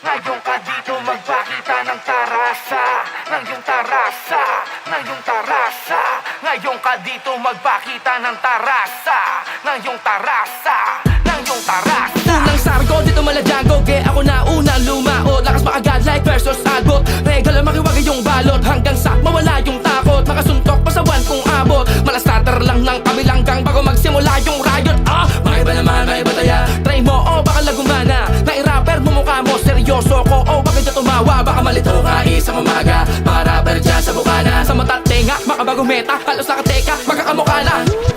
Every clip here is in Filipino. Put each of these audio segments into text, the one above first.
Ngayon ka dito magpakita ng tarasa, ng iyong tarasa, ng iyong tarasa. Ngayon ka dito magpakita ng tarasa, ng iyong tarasa, ng iyong tarasa. Unang sargo dito maladyago, kaya ako na unang lumaot. Lakas maagad like versus agot, regalo makiwag yung balot. Hanggang sa mawala yung takot, makasuntok pa sa buwan kung abot. Malastater lang ng kabilang gang bago magsimula yung riot. Maiba naman, maiba taya. Try mo o baka lagumana. Nai-rapper mo mukha mo, seryoso ko o baka dyan tumawa. Baka malito ka isang umaga, mga rapper dyan sa bukana. Sa mata tenga, makabagong meta, halos nakateka, magkakamukha na.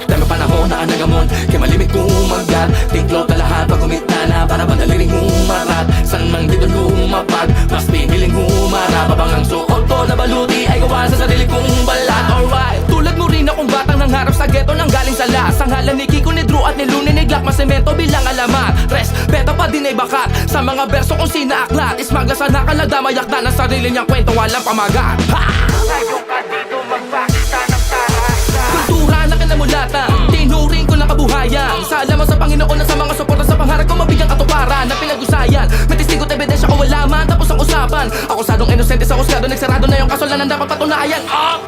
Dami panahon na anagamon, kaya malimit kong umagat. Tiklot na lahat pag umita na, para madaliring umarat. San mang dito lumapag, mas piniling umarap. Habang ang suot ko na baluti ay gawa sa sarili kong balat. Alright, tulad mo rin akong batang nangarap sa ghetto nang galing sa las. Ang hala ni Kiko, ni Drew at ni Lune, ni Glock, masemento bilang alamat. Respeto pa din ay bakat sa mga berso kong sinaaklat. Ismagla sa nakalagda, mayakda ng sarili niyang kwento, walang pamagat. Ngayon ka dito magpakita ng tarasa. Kultura na kinamulatan, tinuring ko ng kabuhayan. Salamat sa Panginoon na sa mga suporta sa pangarap ko mabigyang katuparan na pinag-usayan. May testigo at ebidensya ko wala man, tapos ang usapan. Ako sadong inosente sa husgado, nagsarado na yung kasalanan dapat patunayan.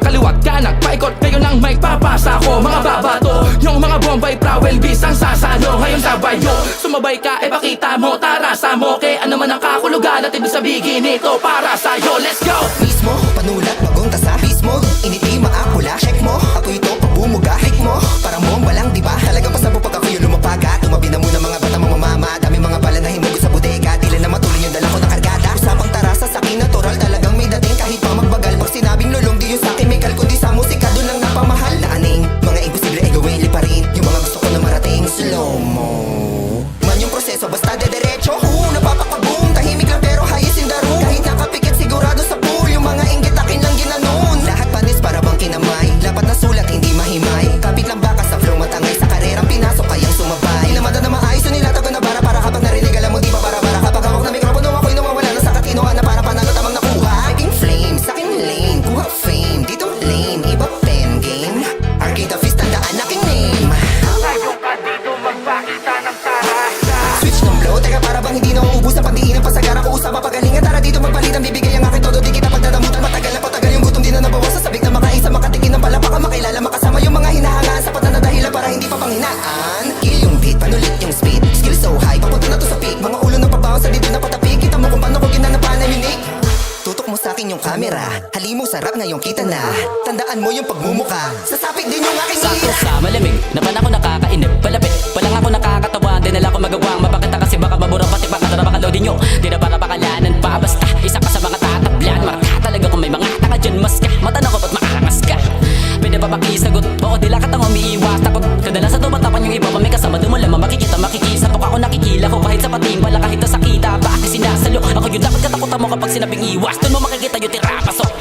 Kaliwat kanan, paikot kayo ng mic, papasa ko. Mga babato, yung mga bombay prawel bis ang sasano. Ngayon sabay nyo, sumabay ka, ipakita mo, tarasa mo. Kaya ano man ang kakulugan at ibig sabihin nito para sa'yo, let's go! Mismo, panulat, magong tasa Mismo, initi, maapula Check mo, ako ito, pabumuga Hik mo, parang bomba lang, diba? Talagang pasabo pag ako yung lumapaga Tumabi na muna mga bata mamamama Dami mga bala na himugot sa bodega Tila na matulin yung dala ko ng kargada Usapang tarasa sa akin natural Talagang may dating kahit pa magbagal Pag sinabing lulong, di yung sakin may kundi sa musika Doon lang napamahal na aning Mga imposible ay gawin, liparin Yung mga gusto ko na marating Slow-mo Man yung proseso, basta de-derecho napapakaboom, tahimik lang pero highest in the room Kahit nakapikit sigurado sa pool Yung mga inggit akin lang ginanon Lahat panis para bang kinamay Lapat na sulat, hindi mahimay Kapit lang baka sa flow matangay Sa karerang pinasok kayang sumabay Nilamada na maayos yung nilatago na para habang narinig alam mo di ba para kapag hawak na mikropono ako'y nawawala na sa katinoan Na para panalo tamang nakuha Making flame, sa aking lane Kuha fame, dito lame Iba pen game Arcade of Fist, tandaan aking name Ngayon ka dito magpakita ng tarasa. Switch ng flow, teka para bang hindi na uubos ang pagdiinan pasagara ko usap mapagalingan Tara dito magpalitan, bibigay ang aking todo Di kita pagdadamutan, matagal na patagal yung gutom Di na nabawasan, sabik na makaisa, makatikin ng palapaka Makilala, makasama yung mga hinahangaan Sapat na dahilan para hindi pa panghinaan Kill yung beat, panulit yung speed Skill so high, papunta na to sa peak Mga ulo ng pabawas, sa dito na patapik Kita mo kung paano ko ginanapan na unique Tutok mo sa akin yung camera Halimo sarap ngayong kita na Tandaan mo yung pagmumuka Sasapit din yung aking Sakto ira sa malamig, napan ako nakakainip Palapit, palang ako nakakatawa Di nala ko magawang mapakita kasi baka maburang Pati pakatara baka loadin nyo Di na para pakalanan pa Basta isa ka sa mga tatablan Marka talaga kung may mga tanga dyan Mas ka, mata na ko ba't maangas ka Pwede pa pakisagot Oo, di lakat ang umiiwas Takot, kadalasan tumatapan yung iba Pa may kasama doon mo lamang makikisa Pag ako nakikila ko kahit sa pating Wala kahit nasakita Bakit sinasalo Ako yung dapat katakutan mo kapag sinabing iwas Doon mo makikita yung tirapasok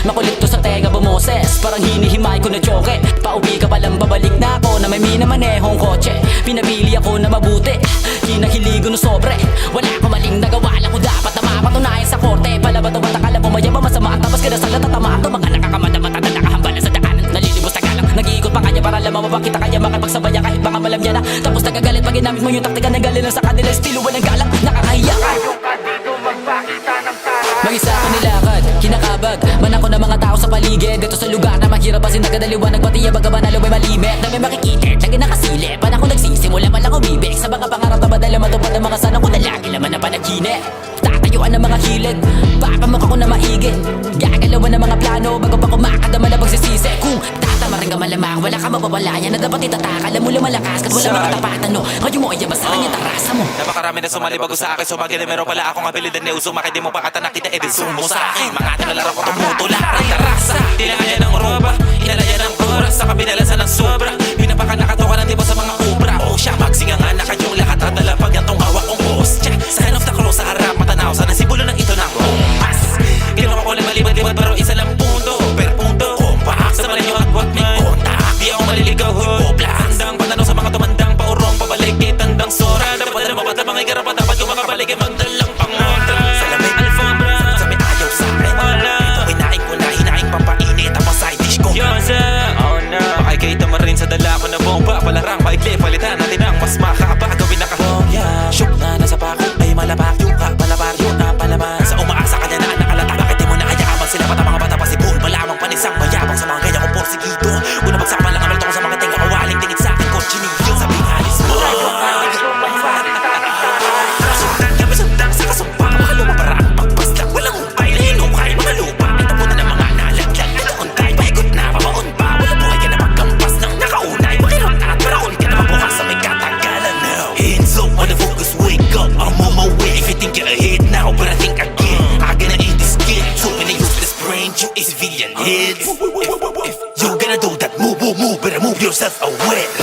Makulit to sa tenga bumoses Parang hinihimay ko na choke Pauwi ka palang babalik na ako Na may minamanehong kotse Pinabili ako na mabuti Hinahiligo no sobre Wala ko maling nagawa lang ko dapat na mapatunayan sa korte Palabato ba't akala mo mayabang masama Tapos ka na sa latatamaan to Mga nakakamata-mata na nakahambala sa daanan Nalilibos na galang Nag-iikot pa kanya para lamang mapakita kaya Makipagsabaya kahit baka malam niya na Tapos nagagalit pag ginamit mo yung taktika na galing lang sa kanila Estilo walang galang Nakakahiya ka Ngayon ka dito magpakita ng tarasa. Mag-isa ako nilakad, kinakabag Man ako ng mga tao sa paligid Dito sa lugar na mahirap kasi nagadaliwanag Pati yung baga manalo may malimit Na may makikita, lagi nakasilip Pan ako nagsisimula palang umibig Sa mga pangarap na madala matupad ang mga sana ko na lagi laman ng panaginip Tatayuan ng mga hilig Baka mukha ko na maigit Gagalawan ng mga plano Bago pa kumakadama na pagsisisi Kung tatamarin ka malamang Wala ka mapapalaya na dapat itatak Alam mo lumalakas Kat wala makatapatan no Ngayon mo ay yabas kanya tarasa mo Napakarami na sumali bago sa akin Sumagili meron pala akong abilidad na usumaki Di mo pa kata nakita sumo sa akin Mga tinalaro ko tumutula Tarasa, tinakaya ng roba Inalaya ng oras Sa kabinalasan ng sobra Pinapaka nakatoka ng tipo sa mga ubra O siya magsingangan na kanyong lahat At dalapag yan tong hawak kong boss Sign of the cross sa harap matanaw Sana sibulo ng ito ng rompas Ginawa ko limalibad-libad pero isa lang punto Per punto, kompak Sa malinyo at wag may kontak Di ako maliligaw, hipoplas Handang pantanong sa mga tumandang Paurong pabalik, tandang sora Dapat na mapat na mga ikarapat Dapat yung mga balik magdalang pangontra Salamig alfombra Sabi ayaw sa akin Ito hinaing ko na hinaing pampainit Ang side dish ko Oh no Makikita mo rin sa dala ko na bomba Palarang maikli palitan natin ang mas makaba Gawin na kahong Shook na nasa pako ay malapak Yung ka palabaryo heads. If you gonna do that, move, better move yourself away.